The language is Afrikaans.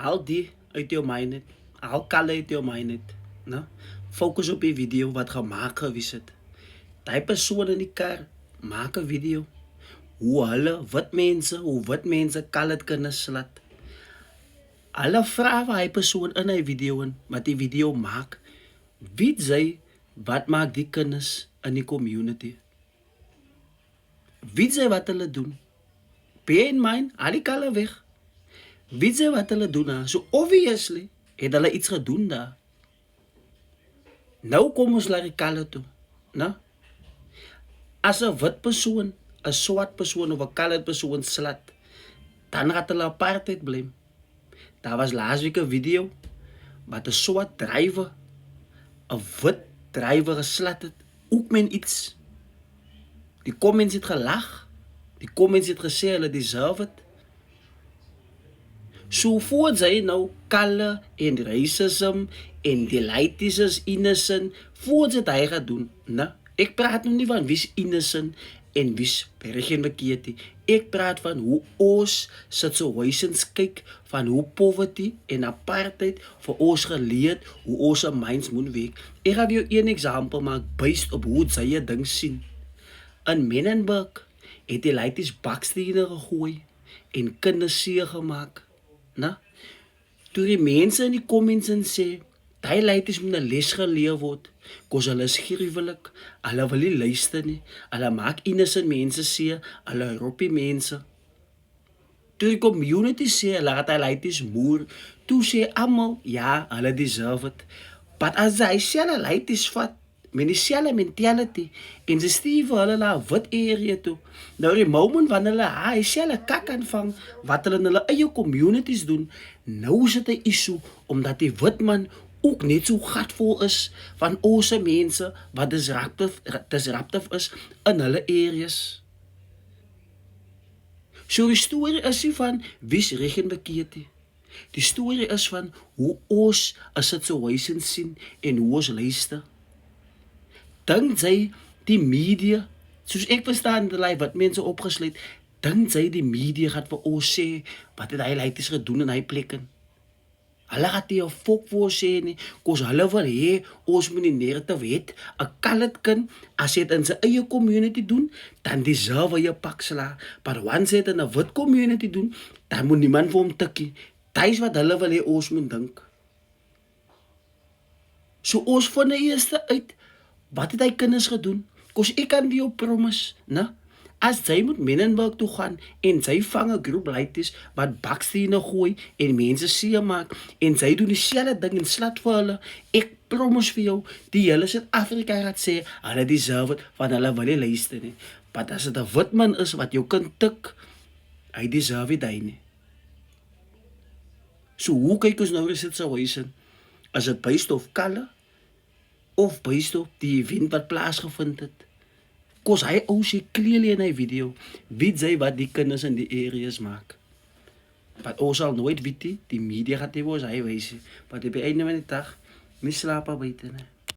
haal die uit jou mind uit. Haal kalle uit jou mind uit. Nou, focus op die video wat gemaak gewees het. Die persoon in die kar maak 'n video. Hoe wit mense kal het kinders slat. Hulle vra vir hy persoon in hy video in, wat die video maak. Weet sy wat maak die kinders in die community? Weet sy wat hulle doen? Bear in mind, al die kalle weg. Weet sy wat hulle doen daar? So obviously het hulle iets gedoen daar. Nou kom ons na die kalle toe. Nou, as 'n wit persoon, 'n swart persoon of 'n colored persoon slat, dan gaat hulle apartheid blame. Daar was laasweek 'n video wat 'n swart drywer 'n wit drywer geslat het, ook men iets. Die comments het gelag. Die comments het gesê hulle deserve it. So voor sy nou kalle en racism en die laities is innocent, voor sy dit hy gaan doen, né? Ek praat nou nie van wie's innocent en wie's reg en verkeerd nie. Ek praat van hoe ons situations kyk, van hoe poverty en apartheid vir ons geleer, hoe ons minds moet werk. Ek gaan jou een voorbeeld maak based op hoe jy 'n ding sien. In Menenberg het die laities bakstene gegooi en kinders seer gemaak. Na? Toe die mense in die comments en sê, die laities moet 'n les geleer word, kos hulle is gruwelik, hulle wil nie luister nie, hulle maak innocent mense seer, hulle roep die mense. Toe die community sê, hulle het die laities moer, toe sê almal, ja, hulle deserve it. But as hy sê hulle laities vat, met dieselfde mentality, en sy stuur vir hulle na 'n wit area toe. Nou die moment wanneer hulle hy sê hulle kak aanvang, wat hulle in hulle eie communities doen, nou is dit 'n issue, omdat die wit man ook net so gatvol is van ons mense wat disruptive is in hulle areas. So die storie is nie van wie's reg en verkeerd nie. Die storie is van hoe ons 'n situation sien en hoe ons luister. Dink sy die media, soos ek verstaan die wat mense opgesluit, dink sy die media gaat vir ons sê wat het hy laities gedoen in hy plekke. Hulle gaat nie 'n fok vir ons sê nie, kos hulle wil hê ons moet die narrative het, 'n colored kind, as hy dit in sy eie community doen, dan deserve hy 'n pak sla, maar wanneer hy dit in 'n wit community doen, dan moet niemand vir hom tikkie. Dit is wat hulle wil hê ons moet dink. So ons vind eers uit, wat het hy kinders gedoen? Kos ek kan vir jou promise, né? As jy moet Menenberg toe gaan en jy vang 'n groep laities wat bakstene gooi en mense seer maak en jy doen dieselfde ding en slat vir hulle, ek promise vir jou, die hele Suid-Afrika gaat sê, hulle deserve it, want hulle wil nie luister nie. Maar as dit 'n wit man is wat jou kind tik, hy deserve dit nie. So hoe kyk ons nou die situation? As dit based op kalle of based op die event wat plaasgevind het? Kos hy ou sê clearly in hy video, weet sy wat die kinders in die areas maak. Maar ons sal nooit weet die media gaat nie vir ons hy wys nie. Maar op die einde van die dag, mis slaap buite nie.